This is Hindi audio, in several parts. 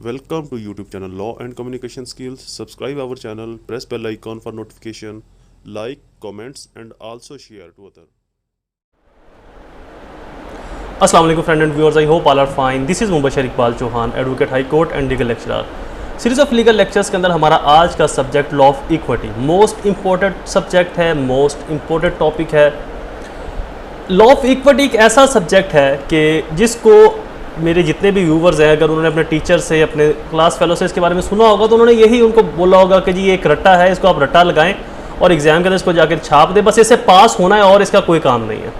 Welcome to YouTube channel Law and Communication Skills. Subscribe our channel, press bell icon for notification, like, comments and also share to other. Assalamu alaikum friend and viewers, I hope all are fine. This is Mubashir Iqbal Chauhan, Advocate High Court and Legal Lecturer. Series of legal lectures के अंदर हमारा आज का subject law of equity most important subject है, मोस्ट इम्पोर्टेंट टॉपिक है। लॉ ऑफ इक्विटी एक ऐसा सब्जेक्ट है कि जिसको मेरे जितने भी व्यूवर्स हैं, अगर उन्होंने अपने टीचर से, अपने क्लास फेलो से इसके बारे में सुना होगा तो उन्होंने यही उनको बोला होगा कि जी ये एक रट्टा है, इसको आप रट्टा लगाएं और एग्जाम के अंदर इसको जाकर छाप दें, बस इससे पास होना है और इसका कोई काम नहीं है।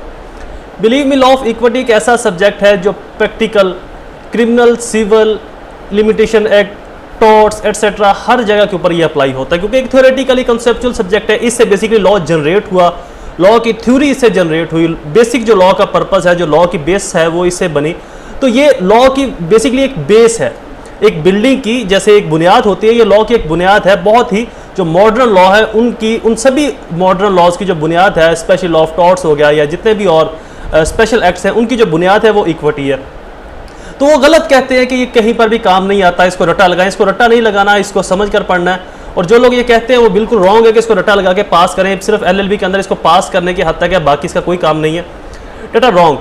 Believe me, law of equity एक ऐसा सब्जेक्ट है जो practical, criminal, civil, limitation act, torts etcetera हर जगह के ऊपर ये अप्लाई होता है, क्योंकि एक थ्योरेटिकली कंसेप्चुअल सब्जेक्ट है। इससे बेसिकली लॉ जनरेट हुआ, लॉ की थ्योरी इससे जनरेट हुई, बेसिक जो लॉ का पर्पस है, जो लॉ की बेस है वो इससे बनी। तो ये लॉ की बेसिकली एक बेस है, एक बिल्डिंग की जैसे एक बुनियाद होती है, ये लॉ की एक बुनियाद है। बहुत ही जो मॉडर्न लॉ है उनकी, उन सभी मॉडर्न लॉज की जो बुनियाद है, स्पेशल लॉ ऑफ टॉर्ट्स हो गया या जितने भी और स्पेशल एक्ट्स हैं, उनकी जो बुनियाद है वो इक्विटी है। तो वो गलत कहते हैं कि ये कहीं पर भी काम नहीं आता, इसको रट्टा लगाएं। इसको रट्टा नहीं लगाना, इसको समझ कर पढ़ना है। और जो लोग ये कहते हैं वो बिल्कुल रॉन्ग है कि इसको रट्टा लगा के पास करें, सिर्फ एलएलबी के अंदर इसको पास करने की हद तक है, बाकी इसका कोई काम नहीं है। Data wrong.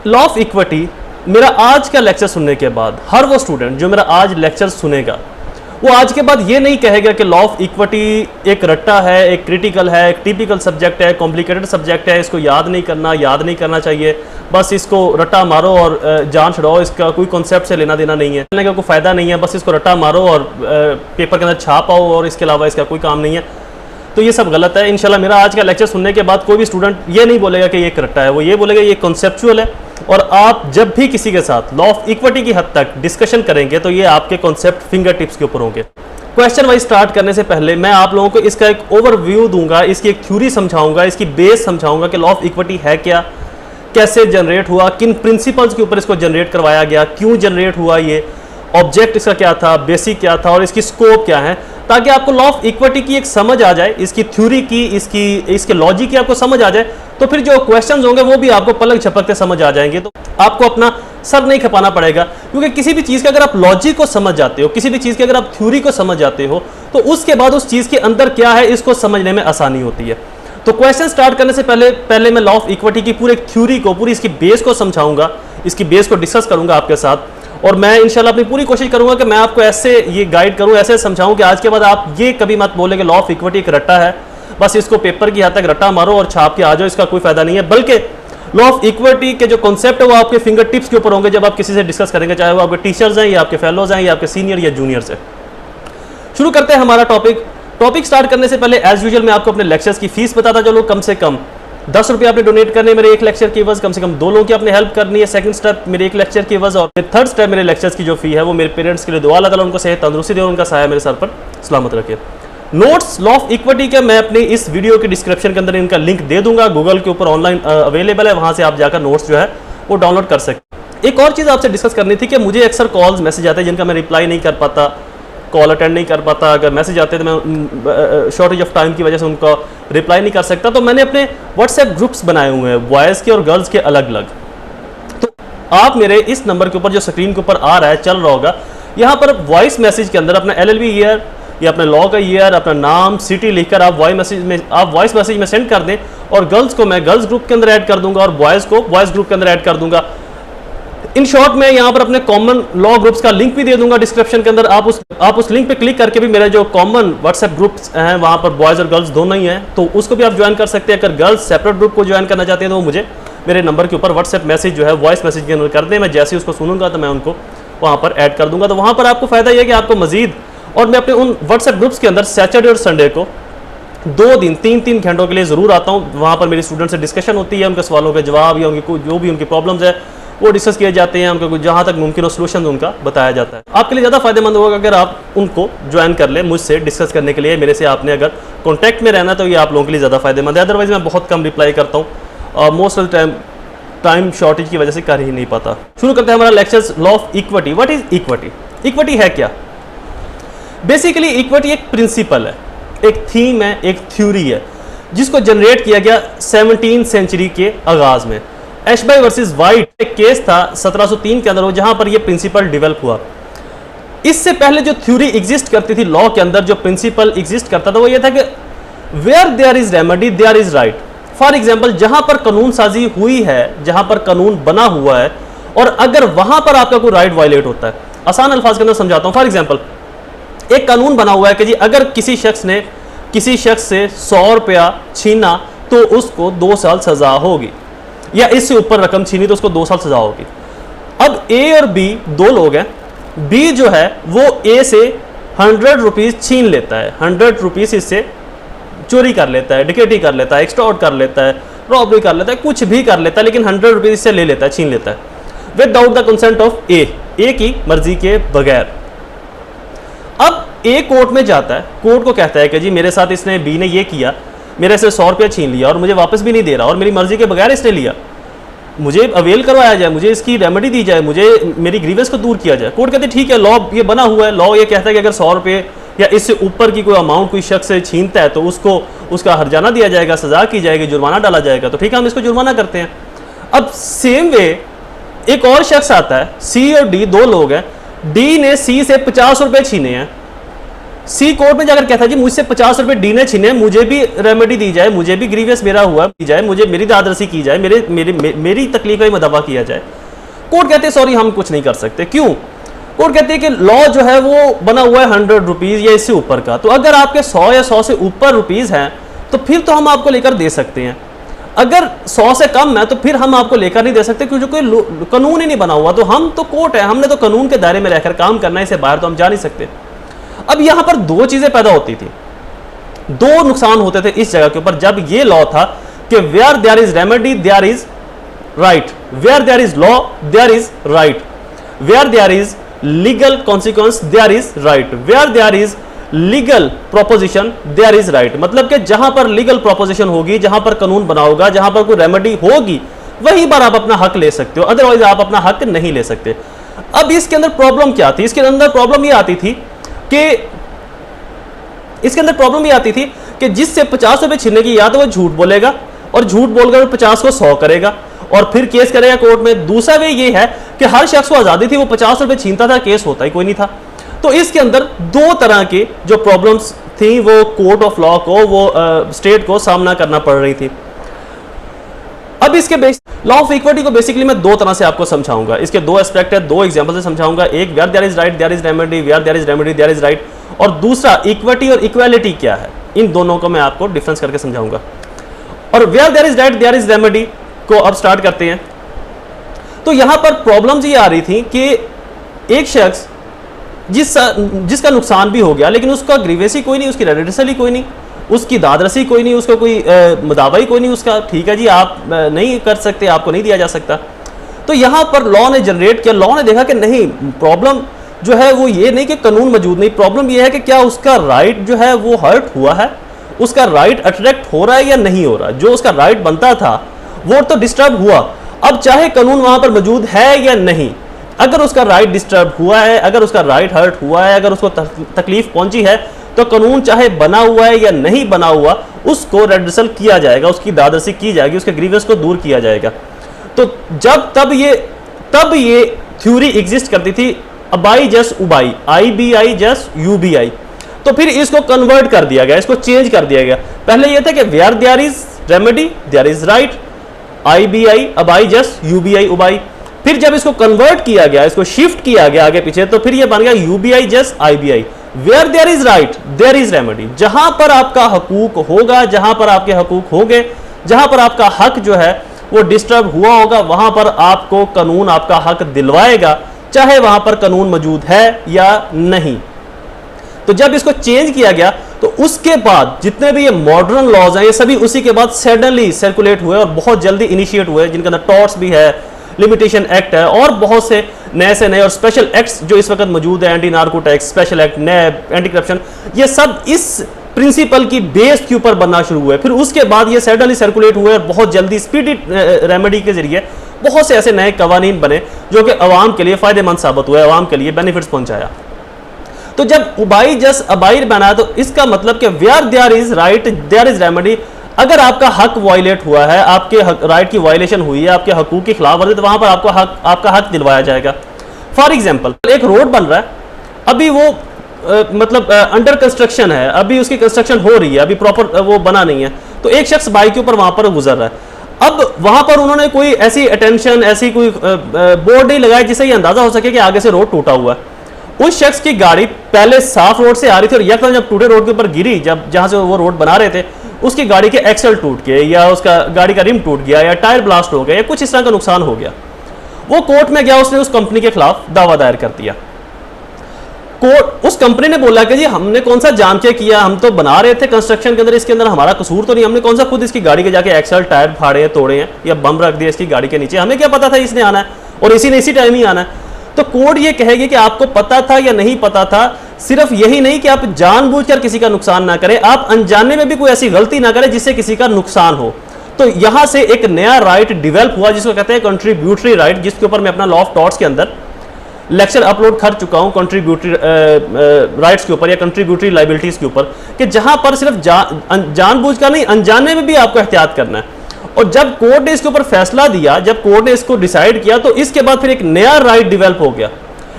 Law of equity मेरा आज का लेक्चर सुनने के बाद हर वो स्टूडेंट जो मेरा आज लेक्चर सुनेगा वो आज के बाद ये नहीं कहेगा कि लॉ ऑफ इक्विटी एक रट्टा है, एक क्रिटिकल है, एक टिपिकल सब्जेक्ट है, कॉम्प्लिकेटेड सब्जेक्ट है, इसको याद नहीं करना चाहिए, बस इसको रट्टा मारो और जान छुड़ाओ, इसका कोई कॉन्सेप्ट से लेना देना नहीं है, का कोई फायदा नहीं है, बस इसको रट्टा मारो और पेपर के अंदर छाप आओ और इसके अलावा इसका कोई काम नहीं है। तो ये सब गलत है। इंशाल्लाह मेरा आज का लेक्चर सुनने के बाद कोई भी स्टूडेंट ये नहीं बोलेगा कि ये एक रट्टा है, वो ये बोलेगा ये कॉन्सेप्चुअल है। और आप जब भी किसी के साथ लॉ ऑफ इक्विटी की हद तक डिस्कशन करेंगे तो ये आपके कॉन्सेप्ट फिंगर टिप्स के ऊपर होंगे। क्वेश्चन वाइज स्टार्ट करने से पहले मैं आप लोगों को इसका एक ओवरव्यू दूंगा, इसकी एक थ्योरी समझाऊंगा, इसकी बेस समझाऊंगा कि लॉ ऑफ इक्विटी है क्या, कैसे जनरेट हुआ, किन प्रिंसिपल्स के ऊपर इसको जनरेट करवाया गया, क्यों जनरेट हुआ, ये ऑब्जेक्ट इसका क्या था, बेसिक क्या था और इसकी स्कोप क्या है, ताकि आपको लॉ ऑफ इक्विटी की एक समझ आ जाए, इसकी थ्योरी की, इसके लॉजिक की आपको समझ आ जाए। तो फिर जो क्वेश्चंस होंगे वो भी आपको पलक झपकते समझ आ जाएंगे, तो आपको अपना सर नहीं खपाना पड़ेगा। क्योंकि किसी भी चीज़ के अगर आप लॉजिक को समझ जाते हो, किसी भी चीज़ की अगर आप थ्योरी को समझ जाते हो, तो उसके बाद उस चीज़ के अंदर क्या है इसको समझने में आसानी होती है। तो क्वेश्चन स्टार्ट करने से पहले मैं लॉ ऑफ इक्विटी की पूरी थ्योरी को, पूरी इसकी बेस को समझाऊंगा, इसकी बेस को डिस्कस करूंगा आपके साथ। और मैं इंशाल्लाह अपनी पूरी कोशिश करूंगा कि मैं आपको ऐसे ये गाइड करूं, ऐसे समझाऊं कि आज के बाद आप ये कभी मत बोले कि लॉ ऑफ इक्विटी एक रट्टा है, बस इसको पेपर की हद तक रट्टा मारो और छाप के आ जाओ, इसका कोई फायदा नहीं है। बल्कि लॉ ऑफ इक्विटी के जो कॉन्सेप्ट है वो आपके फिंगर टिप्स के ऊपर होंगे जब आप किसी से डिस्कस करेंगे, चाहे वो आपके टीचर्स हैं या आपके फेलोज हैं या आपके सीनियर या जूनियर्स हैं। शुरू करते हैं हमारा टॉपिक स्टार्ट करने से पहले एज यूजुअल मैं आपको अपने लेक्चर्स की फीस बताता चलो। कम से कम 10 रुपये आपने डोनेट करने मेरे एक लेक्चर की वजह, कम से कम 2 लोगों की आपने हेल्प करनी है। सेकंड स्टेप मेरे एक लेक्चर की वजह, और थर्ड स्टेप मेरे लेक्चर्स की जो फी है वो मेरे पेरेंट्स के लिए दुआ, अल्लाह ताला उनको सेहत तंदुरुस्ती दे और उनका साया मेरे सर पर सलामत रखे। नोट्स लॉ ऑफ इक्विटी के मैं अपनी इस वीडियो के डिस्क्रिप्शन के अंदर इनका लिंक दे दूंगा, गूगल के ऊपर ऑनलाइन अवेलेबल है, वहां से आप जाकर नोट्स जो है वो डाउनलोड कर सकते। एक और चीज़ आपसे डिस्कस करनी थी कि मुझे अक्सर कॉल्स मैसेज आते हैं जिनका मैं रिप्लाई नहीं कर पाता, कॉल अटेंड नहीं कर पाता, अगर मैसेज आते हैं तो मैं शॉर्टेज ऑफ टाइम की वजह से उनका रिप्लाई नहीं कर सकता। तो मैंने अपने व्हाट्सएप ग्रुप्स बनाए हुए हैं, बॉयज़ के और गर्ल्स के अलग अलग। तो आप मेरे इस नंबर के ऊपर जो स्क्रीन के ऊपर आ रहा है, चल रहा होगा, यहाँ पर वॉइस मैसेज के अंदर अपना एलएलबी ईयर या अपने लॉ का ईयर, अपना नाम, सिटी लिखकर आप वॉइस मैसेज में सेंड कर दें और गर्ल्स को मैं गर्ल्स ग्रुप के अंदर ऐड कर दूंगा और बॉयज़ को बॉयज़ ग्रुप के अंदर ऐड कर दूंगा। इन शॉर्ट मैं यहाँ पर अपने कॉमन लॉ ग्रुप्स का लिंक भी दे दूंगा डिस्क्रिप्शन के अंदर। आप उस लिंक पे क्लिक करके भी मेरे जो कॉमन व्हाट्सएप ग्रुप्स हैं वहाँ पर बॉयज़ और गर्ल्स दोनों ही हैं, तो उसको भी आप ज्वाइन कर सकते हैं। अगर गर्ल्स सेपरेट ग्रुप को ज्वाइन करना चाहते हैं तो वो मुझे मेरे नंबर के ऊपर व्हाट्सएप मैसेज जो है वॉइस मैसेज के अंदर कर दें, मैं जैसे ही उसको सुनूंगा तो मैं उनको वहाँ पर ऐड कर दूंगा। तो वहाँ पर आपको फ़ायदा यह है कि आपको मजीद, और मैं अपने उन व्हाट्सएप ग्रुप्स के अंदर सैटरडे और संडे को 2 दिन 3 घंटों के लिए ज़रूर आता हूँ। वहाँ पर मेरी स्टूडेंट से डिस्कशन होती है, उनके सवालों के जवाब या उनकी जो भी उनकी प्रॉब्लम्स है वो डिस्कस किए जाते हैं, उनको जहाँ तक मुमकिन हो सोल्यूशन उनका बताया जाता है। आपके लिए ज़्यादा फायदेमंद होगा अगर आप उनको ज्वाइन कर लें मुझसे डिस्कस करने के लिए। मेरे से आपने अगर कॉन्टैक्ट में रहना तो ये आप लोगों के लिए ज़्यादा फायदेमंद है, अदरवाइज़ मैं बहुत कम रिप्लाई करता हूँ, most of the time shortage की वजह से कर ही नहीं पाता। शुरू करते हैं हमारा lectures law of equity. What is equity? Equity है क्या? बेसिकली इक्विटी एक प्रिंसिपल है, एक थीम है, एक थ्योरी है जिसको जनरेट किया गया 17वीं सेंचुरी के आगाज में। एशबाई वर्सेस वाइट एक केस था 1703 के अंदर, जहां पर यह प्रिंसिपल डेवलप हुआ। इससे पहले जो थ्योरी एग्जिस्ट करती थी लॉ के अंदर, जो प्रिंसिपल एग्जिस्ट करता था वो ये था कि where there is remedy there is right. For example, जहां पर कानून साजी हुई है, जहां पर कानून बना हुआ है, और अगर वहां पर आपका कोई राइट वायलेट होता है, आसान अल्फाज के अंदर समझाता हूं। फॉर एग्जाम्पल, एक कानून बना हुआ है कि जी अगर किसी शख्स ने किसी शख्स से 100 रुपया छीना तो उसको 2 साल सजा होगी, या इससे ऊपर रकम छीनी तो उसको 2 साल सजा होगी। अब ए और बी 2 लोग हैं। बी जो है वो ए से 100 रुपीज छीन लेता है, 100 रुपीज इससे चोरी कर लेता है, डिकेटी कर लेता है, एक्सटॉर्ट कर लेता है, रॉबरी कर लेता है, कुछ भी कर लेता है, लेकिन 100 रुपीज इससे ले लेता है, छीन लेता है विदाउट द कंसेंट ऑफ ए की मर्जी के बगैर। अब ए कोर्ट में जाता है, कोर्ट को कहता है कि जी मेरे साथ इसने बी ने ये किया, मेरे से 100 रुपया छीन लिया और मुझे वापस भी नहीं दे रहा और मेरी मर्जी के बगैर इसने लिया, मुझे अवेल करवाया जाए, मुझे इसकी रेमेडी दी जाए, मुझे मेरी ग्रीवेंस को दूर किया जाए। कोर्ट कहते ठीक है, लॉ ये बना हुआ है, लॉ ये कहता है कि अगर 100 रुपये या इससे ऊपर की कोई अमाउंट कोई शख्स से छीनता है तो उसको उसका हर्जाना दिया जाएगा, सजा की जाएगी, जुर्माना डाला जाएगा। तो ठीक है, हम इसको जुर्माना करते हैं। अब सेम वे एक और शख्स आता है, सी और डी 2 लोग हैं, डी ने सी से 50 रुपये छीने हैं। सी कोर्ट में जाकर कहता है जी मुझसे 50 रुपये डी ने छीने, मुझे भी रेमेडी दी जाए, मुझे भी ग्रीवियस मेरा हुआ दी जाए, मुझे मेरी दादरसी की जाए, मेरी तकलीफ में दवा किया जाए। कोर्ट कहते हैं सॉरी हम कुछ नहीं कर सकते। क्यों? कोर्ट कहते हैं कि लॉ जो है वो बना हुआ है 100 रुपीज या इससे ऊपर का, तो अगर आपके 100 या 100 से ऊपर रुपीज हैं तो फिर तो हम आपको लेकर दे सकते हैं, अगर 100 से कम है तो फिर हम आपको लेकर नहीं दे सकते क्योंकि कोई कानून ही नहीं बना हुआ। तो हम तो कोर्ट है, हमने तो कानून के दायरे में रहकर काम करना है, इससे बाहर तो हम जा नहीं सकते। अब यहां पर 2 चीजें पैदा होती थी, 2 नुकसान होते थे इस जगह के ऊपर जब ये लॉ था कि where there is remedy there is right, where there is law there is right, where there is legal consequence there is right, where there is legal proposition there is right. मतलब कि जहां पर लीगल प्रोपोजिशन होगी, जहां पर कानून बना होगा, जहां पर कोई रेमेडी होगी, वहीं पर आप अपना हक ले सकते हो, अदरवाइज आप अपना हक नहीं ले सकते। अब इसके अंदर प्रॉब्लम क्या थी? इसके अंदर प्रॉब्लम ये आती थी कि जिससे 50 रुपए छीनने की, या तो वो झूठ बोलेगा और झूठ बोलकर 50 को 100 करेगा और फिर केस करेगा कोर्ट में। दूसरा वे ये है कि हर शख्स को आजादी थी, वो 50 रुपए छीनता था, केस होता ही कोई नहीं था। तो इसके अंदर 2 तरह की जो प्रॉब्लम्स थी वो कोर्ट ऑफ लॉ को, वो स्टेट को सामना करना पड़ रही थी। अब इसके लॉ ऑफ इक्विटी को बेसिकली मैं 2 तरह से आपको समझाऊंगा। इसके 2 एस्पेक्ट है, 2 एग्जांपल से समझाऊंगा। एक where there is right there is remedy, where there is remedy there is right, और दूसरा इक्विटी और इक्वालिटी क्या है, इन दोनों को मैं आपको डिफरेंस करके समझाऊंगा। और where there is right there is remedy को अब स्टार्ट करते हैं। तो यहां पर प्रॉब्लम्स ये आ रही थी कि एक शख्स जिसका नुकसान भी हो गया लेकिन उसका ग्रीवेसी कोई नहीं, उसकी रेडिटल कोई नहीं, उसकी दादरसी कोई नहीं, उसका कोई मुदावा ही कोई नहीं उसका, ठीक है जी आप नहीं कर सकते, आपको नहीं दिया जा सकता। तो यहां पर लॉ ने जनरेट किया, लॉ ने देखा कि नहीं, प्रॉब्लम जो है वो ये नहीं कि कानून मौजूद नहीं, प्रॉब्लम ये है कि क्या उसका राइट जो है वो हर्ट हुआ है, उसका राइट अट्रैक्ट हो रहा है या नहीं हो रहा। जो उसका राइट बनता था वो तो डिस्टर्ब हुआ। अब चाहे कानून वहां पर मौजूद है या नहीं, अगर उसका राइट डिस्टर्ब हुआ है, अगर उसका राइट हर्ट हुआ है, अगर उसको तकलीफ पहुंची है, तो कानून चाहे बना हुआ है या नहीं बना हुआ, उसको रेड्रेसल किया जाएगा, उसकी दादरसी की जाएगी, उसके ग्रीवेंस को दूर किया जाएगा। तो तब ये थ्योरी एग्जिस्ट करती थी, अबाई जस उबाई, IBI जस UBI। तो फिर इसको कन्वर्ट कर दिया गया, इसको चेंज कर दिया गया। पहले यह था कि where there is remedy there is right, IBI अबाई जस UBI उबाई। फिर जब इसको कन्वर्ट किया गया, इसको शिफ्ट किया गया आगे पीछे, तो फिर ये बन गया UBI जस IBI, where there is right there is remedy. जहां पर आपका हकूक होगा, जहां पर आपके हकूक होंगे, जहां पर आपका हक जो है वो डिस्टर्ब हुआ होगा, वहां पर आपको कानून आपका हक दिलवाएगा, चाहे वहां पर कानून मौजूद है या नहीं। तो जब इसको चेंज किया गया तो उसके बाद जितने भी ये मॉडर्न लॉज हैं, ये सभी उसी के बाद सडनली सर्कुलेट हुए और बहुत जल्दी इनिशिएट हुए, जिनके अंदर टॉर्ट्स भी है, लिमिटेशन एक्ट है और बहुत से नए और स्पेशल एक्ट्स जो इस वक्त मौजूद है, anti narcotics, special act, NAB, anti corruption, ये सब इस प्रिंसिपल की बेस के ऊपर बनना शुरू हुए। फिर उसके बाद ये सडनली सर्कुलेट हुए और बहुत जल्दी स्पीडी रेमेडी के जरिए बहुत से ऐसे नए कवानीन बने जो कि अवाम के लिए फायदेमंद साबित हुए, अवाम के लिए बेनिफिट्स पहुंचाया। तो जब उबाई जस अबाई बना तो इसका मतलब कि where there is right there is remedy, अगर आपका हक वायलेट हुआ है, आपके राइट की वायलेशन हुई है, आपके हकूक की खिलाफ वर्जी, तो वहां पर आपका हक दिलवाया जाएगा। फॉर एग्जाम्पल एक रोड बन रहा है, अभी वो मतलब अंडर कंस्ट्रक्शन है, अभी उसकी कंस्ट्रक्शन हो रही है, अभी प्रॉपर वो बना नहीं है, तो एक शख्स बाइक के ऊपर वहां पर गुजर रहा है। अब वहां पर उन्होंने कोई ऐसी अटेंशन, ऐसी कोई बोर्ड नहीं लगाया जिससे ये अंदाजा हो सके कि आगे से रोड टूटा हुआ है। उस शख्स की गाड़ी पहले साफ रोड से आ रही थी और यकदम जब टूटे रोड के ऊपर गिरी, जब जहां से वो रोड बना रहे थे, उसकी गाड़ी के एक्सल टूट गए या उसका गाड़ी का रिम टूट गया या टायर ब्लास्ट हो गया या कुछ इस तरह का नुकसान हो गया। वो कोर्ट में गया, उसने उस कंपनी के खिलाफ दावा दायर कर दिया। कोर्ट, उस कंपनी ने बोला कि जी हमने कौन सा जांच किया, हम तो बना रहे थे कंस्ट्रक्शन के अंदर, इसके अंदर हमारा कसूर तो नहीं, हमने कौन सा खुद इसकी गाड़ी के जाके एक्सल टायर फाड़े हैं, तोड़े हैं या बम रख दिया इसकी गाड़ी के नीचे, हमें क्या पता था इसने आना है और इसी ने इसी टाइम ही आना है। तो कोर्ट ये कहेगी कि आपको पता था या नहीं पता था। सिर्फ यही नहीं कि आप जानबूझकर किसी का नुकसान ना करें, आप अनजाने में भी कोई ऐसी गलती ना करें जिससे किसी का नुकसान हो। तो यहां से एक नया राइट डेवलप हुआ जिसको कहते हैं कंट्रीब्यूटरी राइट, जिसके ऊपर मैं अपना लॉ ऑफ टॉर्ट्स के अंदर लेक्चर अपलोड कर चुका हूं, कंट्रीब्यूटरी राइट्स के ऊपर या कंट्रीब्यूटरी लाइबिलिटीज के ऊपर, कि जहां पर सिर्फ जानबूझकर नहीं, अनजाने में भी आपको एहतियात करना है। और जब कोर्ट ने इसके ऊपर फैसला दिया, जब कोर्ट ने इसको डिसाइड किया, तो इसके बाद फिर एक नया राइट डेवलप हो गया,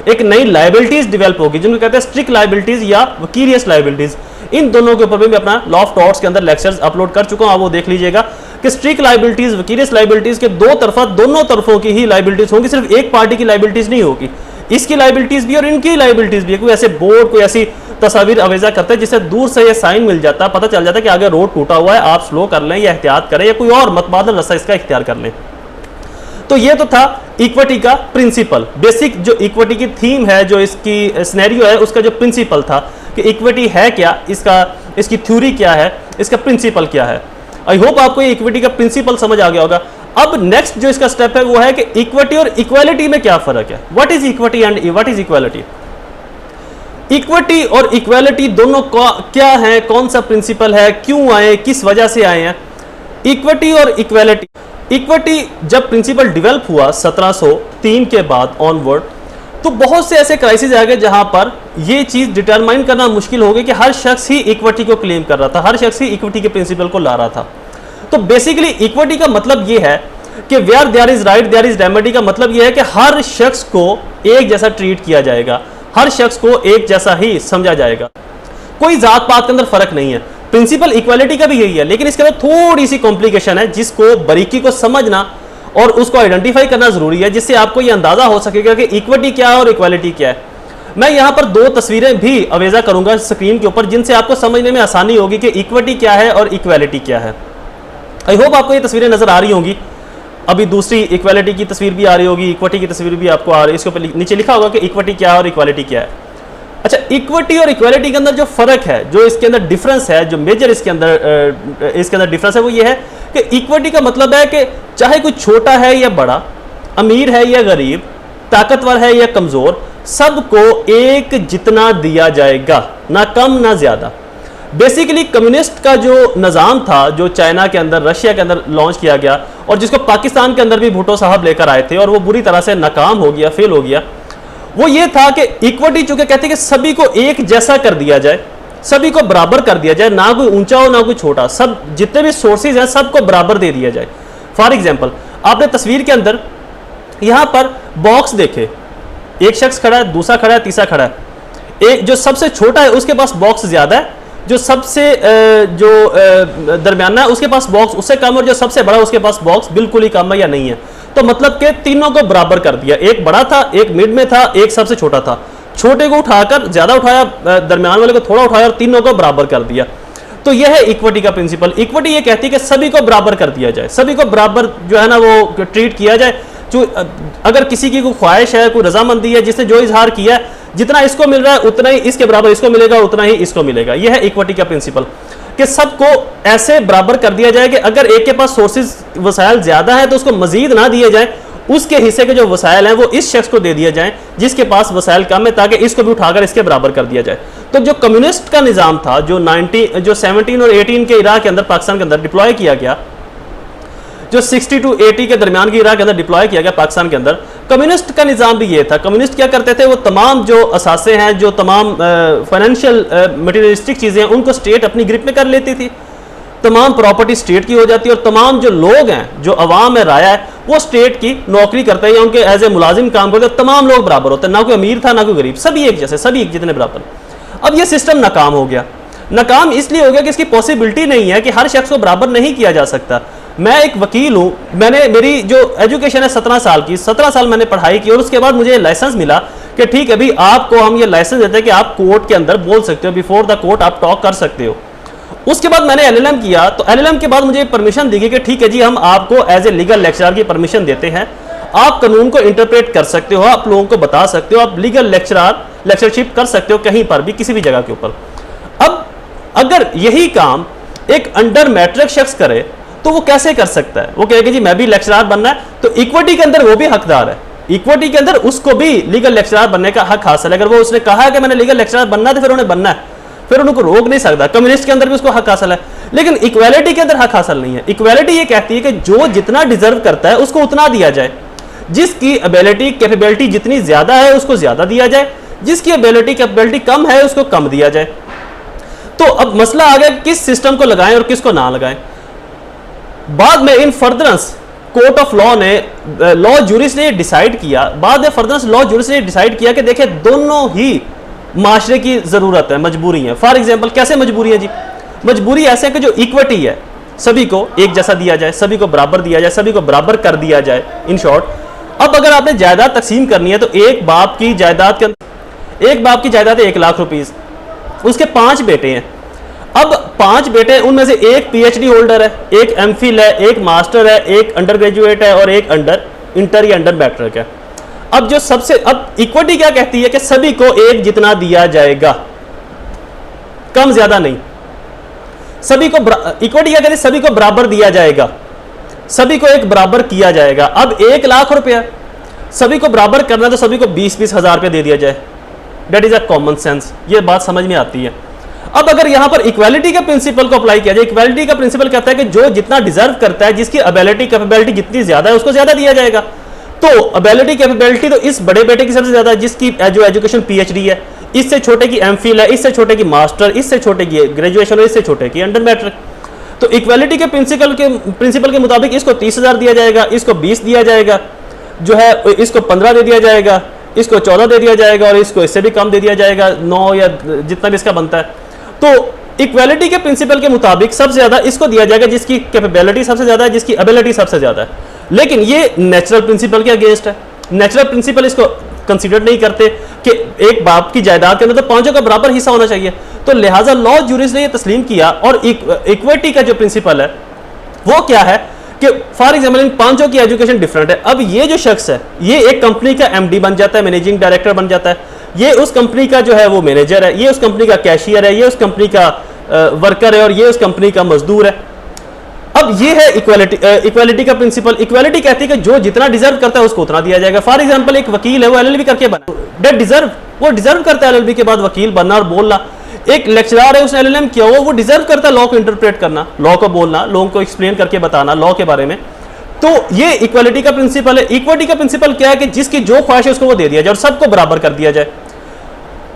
एक नई लाइबिलिटीज डेवलप होगी जिनको कहते हैं स्ट्रिक्ट लाइबिलिटीज या वकीलियस लाइबिलिटीज। इन दोनों के ऊपर भी मैं अपना लॉ ऑफ टॉर्ट्स के अंदर लेक्चर्स अपलोड कर चुका हूं, आप वो देख लीजिएगा कि स्ट्रिक्ट लाइबिलिटीज, वकीलियस लाइबिलिटीज के दो तरफा, दोनों तरफों की ही लाइबिलिटीज होंगी, सिर्फ एक पार्टी की लाइबिलिटीज नहीं होगी। इसकी लाइबिलिटीज भी और इनकी लाइबिलिटीज भी। कोई ऐसे बोर्ड, कोई ऐसी तस्वीर अवेजा करते हैं जिससे दूर से ये साइन मिल जाता है, पता चल जाता है कि आगे रोड टूटा हुआ है, आप स्लो कर लें या एहतियात करें या कोई और मतबादल रास्ता इसका इख्तियार कर लें। तो ये तो था इक्विटी का प्रिंसिपल, बेसिक जो इक्विटी की थीम है, जो इसकी सिनेरियो है, उसका जो प्रिंसिपल था कि इक्विटी है क्या, इसकी थ्योरी क्या है, इसका प्रिंसिपल क्या है। आई होप आपको ये इक्विटी का प्रिंसिपल समझ आ गया होगा। अब नेक्स्ट जो इसका स्टेप है वो है कि इक्विटी और इक्वालिटी में क्या फर्क है, what is equity and what is equality. Equity और इक्वालिटी दोनों का क्या है, कौन सा प्रिंसिपल है, क्यों आए, किस वजह से आए हैं। इक्विटी और इक्वालिटी, इक्विटी जब प्रिंसिपल डेवलप हुआ 1703 के बाद ऑनवर्ड, तो बहुत से ऐसे क्राइसिस आ गए जहां पर यह चीज डिटरमाइन करना मुश्किल हो गई कि हर शख्स ही इक्विटी को क्लेम कर रहा था, हर शख्स ही इक्विटी के प्रिंसिपल को ला रहा था। तो बेसिकली इक्विटी का मतलब यह है कि where there is right there is remedy का मतलब यह है कि हर शख्स को एक जैसा ट्रीट किया जाएगा, हर शख्स को एक जैसा ही समझा जाएगा, कोई जात पात के अंदर फर्क नहीं है। प्रिंसिपल इक्वालिटी का भी यही है, लेकिन इसके अंदर थोड़ी सी कॉम्प्लिकेशन है जिसको बारीकी को समझना और उसको आइडेंटिफाई करना जरूरी है, जिससे आपको यह अंदाजा हो सकेगा कि इक्विटी क्या है और इक्वालिटी क्या है। मैं यहां पर दो तस्वीरें भी अवेजा करूंगा स्क्रीन के ऊपर जिनसे आपको समझने में आसानी होगी कि इक्विटी क्या है और इक्वालिटी क्या है। आई होप आपको ये तस्वीरें नजर आ रही होंगी। अभी दूसरी इक्वालिटी की तस्वीर भी आ रही होगी, इक्विटी की तस्वीर भी आपको आ रही है, इसके ऊपर नीचे लिखा होगा कि इक्विटी क्या है और इक्वालिटी क्या है। अच्छा, इक्विटी और इक्वालिटी के अंदर जो फर्क है, जो इसके अंदर डिफरेंस है, जो मेजर इसके अंदर डिफरेंस है, वो ये है कि इक्विटी का मतलब है कि चाहे कोई छोटा है या बड़ा, अमीर है या गरीब, ताकतवर है या कमजोर, सबको एक जितना दिया जाएगा, ना कम ना ज्यादा। बेसिकली कम्युनिस्ट का जो निज़ाम था, जो चाइना के अंदर, रशिया के अंदर लॉन्च किया गया और जिसको पाकिस्तान के अंदर भी भुट्टो साहब लेकर आए थे और वो बुरी तरह से नाकाम हो गया, फेल हो गया, वो ये था कि इक्विटी चूंकि कहते हैं कि सभी को एक जैसा कर दिया जाए, सभी को बराबर कर दिया जाए, ना कोई ऊंचा हो ना कोई छोटा, सब जितने भी सोर्सेज हैं सबको बराबर दे दिया जाए। फॉर एग्जाम्पल, आपने तस्वीर के अंदर यहां पर बॉक्स देखे, एक शख्स खड़ा है, दूसरा खड़ा है, तीसरा खड़ा है। एक जो सबसे छोटा है उसके पास बॉक्स ज्यादा है, जो सबसे दरमियाना है उसके पास बॉक्स उससे कम, और जो सबसे बड़ा उसके पास बॉक्स बिल्कुल ही कम है या नहीं है। तो मतलब कि तीनों को बराबर कर दिया, एक बड़ा था, एक मिड में था, एक सबसे छोटा था। छोटे को उठाकर ज्यादा उठाया, दरमियान वाले को थोड़ा उठाया और तीनों को बराबर कर दिया। तो यह है इक्विटी का प्रिंसिपल। इक्विटी ये कहती है कि सभी को बराबर कर दिया जाए, सभी को बराबर जो है ना वो ट्रीट किया जाए। जो अगर किसी की कोई ख्वाहिश है, कोई रजामंदी है, जिसने जो इजहार किया है, जितना इसको मिल रहा है उतना ही इसके बराबर इसको मिलेगा, उतना ही इसको मिलेगा। यह है इक्विटी का प्रिंसिपल कि सबको ऐसे बराबर कर दिया जाए कि अगर एक के पास सोर्सेज वसाइल ज्यादा है तो उसको मजीद ना दिए जाए, उसके हिस्से के जो वसाइल हैं वो इस शख्स को दे दिए जाएं जिसके पास वसाइल कम है, ताकि इसको भी उठाकर इसके बराबर कर दिया जाए। तो जो कम्युनिस्ट का निज़ाम था, जो 17 और 18 के इराक के अंदर, पाकिस्तान के अंदर डिप्लॉय किया गया, जो 60 to 80 के दरमियान की इराक के अंदर डिप्लॉय किया गया पाकिस्तान के अंदर, कम्युनिस्ट का निज़ाम भी ये था। कम्युनिस्ट क्या करते थे, वो तमाम जो असासे हैं, जो तमाम फाइनेंशियल मटीरियलिस्टिक चीज़ें हैं, उनको स्टेट अपनी ग्रिप में कर लेती थी। तमाम प्रॉपर्टी स्टेट की हो जाती है और तमाम जो लोग हैं, जो अवाम है, राया है, वो स्टेट की नौकरी करते हैं या उनके एज ए मुलाजिम काम करते हैं। तमाम लोग बराबर होते हैं, ना कोई अमीर था ना कोई गरीब, सभी एक जैसे, सभी एक जितने बराबर। अब ये सिस्टम नाकाम हो गया। नाकाम इसलिए हो गया कि इसकी पॉसिबिलिटी नहीं है कि हर शख्स को बराबर नहीं किया जा सकता। मैं एक वकील हूँ, मेरी जो एजुकेशन है 17 साल की, 17 साल मैंने पढ़ाई की और उसके बाद मुझे लाइसेंस मिला कि ठीक है भाई, आपको हम ये लाइसेंस देते हैं कि आप कोर्ट के अंदर बोल सकते हो, बिफोर द कोर्ट आप टॉक कर सकते हो। उसके बाद मैंने एलएलएम किया, तो एलएलएम के बाद मुझे परमिशन दी गई कि ठीक है जी, हम आपको एज ए लीगल लेक्चरर की परमिशन देते हैं, आप कानून को इंटरप्रेट कर सकते हो, आप लोगों को बता सकते हो, आप लीगल लेक्चरशिप कर सकते हो कहीं पर भी, किसी भी जगह के ऊपर। अब अगर यही काम एक अंडर मैट्रिक शख्स करे तो वो कैसे कर सकता है? वो कहेगा जी मैं भी लेक्चरर बनना है, तो इक्विटी के अंदर वो भी हकदार है, इक्विटी के अंदर उसको भी लीगल लेक्चरर बनने का हक हासिल है। अगर वो उसने कहा है कि मैंने लीगल लेक्चरर बनना है तो फिर उन्हें बनना है, फिर उनको रोक नहीं सकता। कम्युनिस्ट के अंदर भी उसको हक हासिल है, लेकिन इक्वालिटी के अंदर हक हासिल नहीं है। इक्वालिटी ये कहती है कि जो जितना डिजर्व करता है उसको उतना दिया जाए, जिसकी एबिलिटी कैपेबिलिटी जितनी ज्यादा है उसको ज्यादा दिया जाए, जिसकी एबिलिटी कैपेबिलिटी कम है उसको कम दिया जाए। तो अब मसला आ गया किस सिस्टम को लगाएं और किसको ना लगाएं। बाद में इन फर्दरेंस कोर्ट ऑफ लॉ ने, लॉ जूरिस्ट ने डिसाइड किया, बाद में फर्दरेंस लॉ जूरिस्ट ने डिसाइड किया कि देखिए दोनों ही माशरे की जरूरत है, मजबूरी है। फॉर एग्जांपल कैसे मजबूरी है जी? मजबूरी ऐसे है कि जो इक्विटी है सभी को एक जैसा दिया जाए, सभी को बराबर दिया जाए, सभी को बराबर कर दिया जाए। इन शॉर्ट, अब अगर आपने जायदाद तकसीम करनी है तो एक बाप की जायदाद के अंदर, एक बाप की जायदाद है 1 लाख रुपीज, उसके 5 बेटे हैं। अब 5 बेटे, उनमें से एक पीएचडी होल्डर है, एक एमफिल है, एक मास्टर है, एक अंडर ग्रेजुएट है और एक इंटर या अंडर मैट्रिक है। अब जो सबसे, अब इक्विटी क्या कहती है कि सभी को एक जितना दिया जाएगा, कम ज्यादा नहीं। सभी को इक्विटी क्या कहती है? सभी को बराबर दिया जाएगा, सभी को एक बराबर किया जाएगा। अब 1 लाख रुपया सभी को बराबर करना तो सभी को 20-20 हजार रुपया दे दिया जाए। That is a common sense, ये बात समझ में आती है। अब अगर यहां पर इक्वालिटी के प्रिंसिपल को अप्लाई किया जाए, इक्वालिटी का प्रिंसिपल कहता है कि जो जितना डिजर्व करता है, जिसकी एबिलिटी कैपेबिलिटी जितनी ज्यादा है उसको ज्यादा दिया जाएगा। तो एबिलिटी कैपेबिलिटी तो इस बड़े बेटे की सबसे ज्यादा है, जिसकी जो एजुकेशन पीएचडी है, इससे छोटे की एमफिल है, इससे छोटे की मास्टर, इससे छोटे की ग्रेजुएशन, इससे छोटे की अंडर मैट्रिक। तो इक्वालिटी के प्रिंसिपल के मुताबिक इसको 30,000 दिया जाएगा, इसको 20 दिया जाएगा, जो है इसको 15 दे दिया जाएगा, इसको 14 दे दिया जाएगा और इसको इससे भी कम दे दिया जाएगा, 9 या जितना भी इसका बनता है। तो इक्वालिटी के प्रिंसिपल के मुताबिक सबसे ज्यादा इसको दिया जाएगा जिसकी कैपेबिलिटी सबसे ज्यादा है, जिसकी एबिलिटी सबसे ज्यादा है। लेकिन ये नेचुरल प्रिंसिपल के अगेंस्ट है। नेचुरल प्रिंसिपल इसको कंसीडर नहीं करते कि एक बाप की जायदाद के अंदर तो 5 का बराबर हिस्सा होना चाहिए। तो लिहाजा लॉ जूरिस्ट ने ये तस्लीम किया। और इक्विटी का जो प्रिंसिपल है वो क्या है कि फॉर एग्जाम्पल इन 5 की एजुकेशन डिफरेंट है। अब ये जो शख्स है ये एक कंपनी का एमडी बन जाता है, मैनेजिंग डायरेक्टर बन जाता है, ये उस कंपनी का जो है वो मैनेजर है, ये उस कंपनी का कैशियर है, ये उस कंपनी का वर्कर है और ये उस कंपनी का मजदूर है। अब ये है इक्वालिटी का प्रिंसिपल। इक्वालिटी कहती है कि जो जितना डिजर्व करता है उसको उतना दिया जाएगा। फॉर एग्जांपल एक वकील है, वो एलएलबी करके बना, डेट डिजर्व, वो डिजर्व करता है एलएलबी के बाद वकील बनना और बोलना। एक लेक्चरर है, उसने एलएलएम किया वो डिजर्व करता है लॉ को इंटरप्रेट करना, लॉ को बोलना, लोगों को एक्सप्लेन करके बताना लॉ के बारे में। तो ये इक्वालिटी का प्रिंसिपल है। इक्विटी का प्रिंसिपल क्या है कि जिसकी जो ख्वाहिश है उसको वो दे दिया जाए और सबको बराबर कर दिया जाए।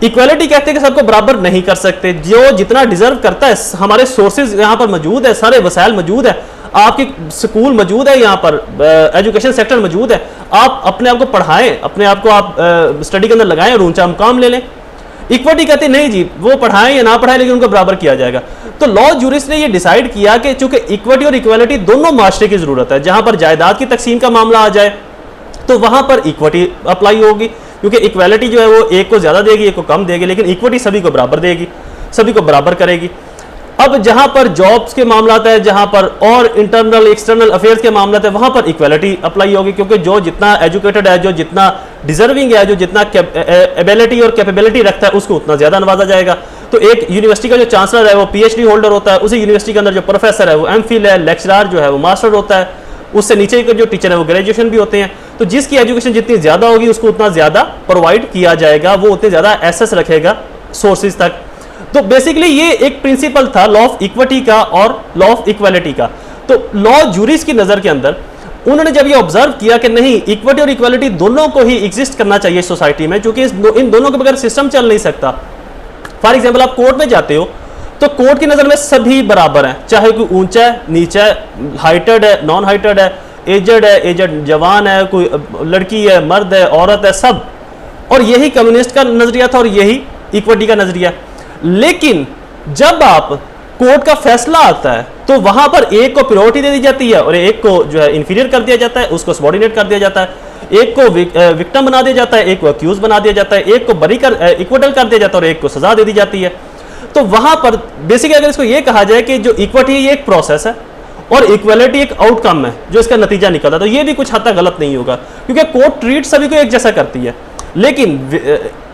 इक्वालिटी कहते हैं कि सबको बराबर नहीं कर सकते, जो जितना डिजर्व करता है। हमारे सोर्सेज यहाँ पर मौजूद है, सारे वसाइल मौजूद है, आपकी स्कूल मौजूद है, यहाँ पर एजुकेशन सेक्टर मौजूद है। आप अपने आप को पढ़ाएं, अपने आप को आप स्टडी के अंदर लगाएं और ऊंचा मुकाम ले लें। इक्विटी कहते नहीं जी, वो पढ़ाएं या ना पढ़ाएं लेकिन उनको बराबर किया जाएगा। तो लॉ जूरिस्ट ने ये डिसाइड किया कि चूंकि इक्विटी और इक्वालिटी दोनों माशरे की जरूरत है, जहां पर जायदाद की तकसीम का मामला आ जाए तो वहां पर इक्विटी अप्लाई होगी, क्योंकि इक्वालिटी जो है वो एक को ज्यादा देगी, एक को कम देगी, लेकिन इक्विटी सभी को बराबर देगी, सभी को बराबर करेगी। अब जहां पर जॉब्स के मामला है, जहां पर और इंटरनल एक्सटर्नल अफेयर्स के मामला है, वहां पर इक्वालिटी अप्लाई होगी, क्योंकि जो जितना एजुकेटेड है, जो जितना डिजर्विंग है, जो जितना एबिलिटी और कैपेबिलिटी रखता है उसको उतना ज्यादा नवाजा जाएगा। तो एक यूनिवर्सिटी का जो चांसलर है वो पीएचडी होल्डर होता है, उसी यूनिवर्सिटी के अंदर जो प्रोफेसर है वो एमफिल है, लेक्चरर जो है वो मास्टर होता है, उससे नीचे के जो टीचर है वो ग्रेजुएशन भी होते हैं। तो जिसकी एजुकेशन जितनी ज्यादा होगी उसको उतना ज्यादा प्रोवाइड किया जाएगा, वो उतने ज्यादा एक्सेस रखेगा सोर्सेज तक। तो बेसिकली ये एक प्रिंसिपल था लॉ ऑफ इक्विटी का और लॉ ऑफ इक्वालिटी का। तो लॉ जूरिस्ट की नजर के अंदर उन्होंने जब ये ऑब्जर्व किया कि नहीं, इक्विटी और इक्वालिटी दोनों को ही एग्जिस्ट करना चाहिए सोसाइटी में, क्योंकि इन दोनों के बगैर सिस्टम चल नहीं सकता। फॉर एग्जाम्पल आप कोर्ट में जाते हो तो कोर्ट की नज़र में सभी बराबर हैं, चाहे कोई ऊंचा है, नीचा है, हाइटेड है, नॉन हाइटेड है, एजड जवान है, कोई लड़की है, मर्द है, औरत है, सब। और यही कम्युनिस्ट का नजरिया था और यही इक्विटी का नजरिया। लेकिन जब आप कोर्ट का फैसला आता है तो वहां पर एक को प्रायोरिटी दे दी जाती है और एक को जो है इंफीरियर कर दिया जाता है, उसको सबॉर्डिनेट कर दिया जाता है, एक को विक्टिम बना दिया जाता है, एक को अक्यूज बना दिया जाता है, एक को बरी कर इक्विटल कर दिया जाता है और एक को सजा दे दी जाती है। तो वहां पर बेसिकली अगर इसको यह कहा जाए कि जो इक्विटी है ये एक प्रोसेस है और इक्वलिटी एक आउटकम है जो इसका नतीजा निकलता है, तो ये भी कुछ हद तक गलत नहीं होगा, क्योंकि कोर्ट ट्रीट सभी को एक जैसा करती है। लेकिन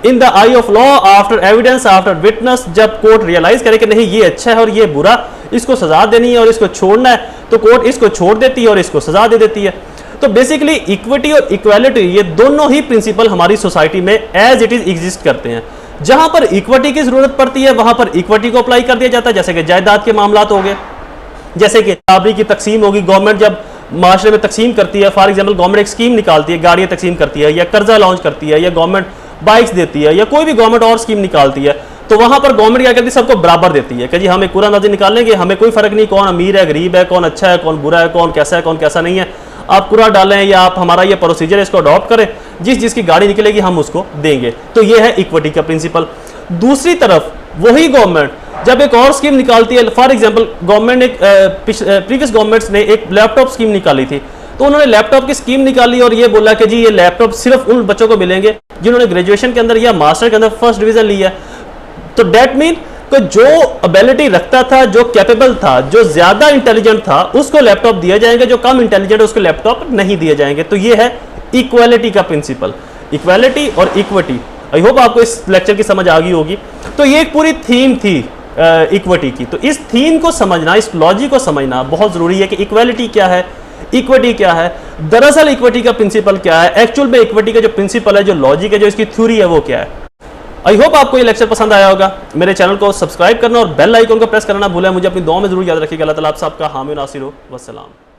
in the I of law, after evidence, after witness, जब कोर्ट रियलाइज करे कि नहीं ये अच्छा है और ये बुरा, इसको सजा देनी है और इसको छोड़ना है, तो कोर्ट इसको छोड़ देती है और इसको सजा दे देती है। तो बेसिकली इक्विटी और इक्वालिटी ये दोनों ही प्रिंसिपल हमारी सोसाइटी में एज इट इज एग्जिस्ट करते हैं। जहां पर इक्विटी की जरूरत पड़ती है वहां पर इक्विटी को अप्लाई कर दिया जाता है, जैसे कि जायदाद के मामला हो गए, जैसे कि बराबरी की तकसीम होगी, गवर्नमेंट जब माशरे में तकसीम करती है, फॉर एग्जांपल गवर्नमेंट एक स्कीम निकालती है, गाड़ियां तकसीम करती है या कर्जा लॉन्च करती है या गवर्नमेंट बाइक्स देती है या कोई भी गवर्नमेंट और स्कीम निकालती है, तो वहां पर गवर्नमेंट क्या करती है, सबको बराबर देती है कि जी हम एक पूरा अंदाजा निकालेंगे, हमें कोई फर्क नहीं कौन अमीर है, गरीब है, कौन अच्छा है, कौन बुरा है, कौन कैसा है, कौन कैसा नहीं है, आप पूरा डालें या आप हमारा ये प्रोसीजर इसको अडॉप्ट करें, जिसकी गाड़ी निकलेगी हम उसको देंगे। तो ये है इक्विटी का प्रिंसिपल। दूसरी तरफ वही गवर्नमेंट जब एक और स्कीम निकालती है, फॉर एग्जांपल गवर्नमेंट ने प्रीवियस गवर्नमेंट्स ने एक लैपटॉप स्कीम निकाली थी, तो उन्होंने लैपटॉप की स्कीम निकाली और ये बोला कि जी ये लैपटॉप सिर्फ उन बच्चों को मिलेंगे जिन्होंने ग्रेजुएशन के अंदर या मास्टर के अंदर फर्स्ट डिवीजन लिया। तो डेट मीन कि जो एबिलिटी रखता था, जो कैपेबल था, जो ज्यादा इंटेलिजेंट था, उसको लैपटॉप दिया जाएंगे, जो कम इंटेलिजेंट है उसको लैपटॉप नहीं दिए जाएंगे। तो ये है इक्वालिटी का प्रिंसिपल, इक्वालिटी और इक्विटी। आई होप आपको इस लेक्चर की समझ आ गई होगी। तो ये एक पूरी थीम थी इक्विटी की। तो इस थीम को समझना, इस लॉजिक को समझना बहुत जरूरी है कि इक्वालिटी क्या है, इक्विटी क्या है, दरअसल इक्विटी का प्रिंसिपल क्या है, एक्चुअल में इक्विटी का जो प्रिंसिपल है, जो लॉजिक है, जो इसकी थ्योरी है वो क्या है। आई होप आपको ये लेक्चर पसंद आया होगा। मेरे चैनल को सब्सक्राइब करना और बेल आइकन को प्रेस करना ना भूलें। मुझे अपनी दुआ में जरूर याद रखिएगा। अल्लाह ताला आप सबका हामी नासिर हो। वस्सलाम।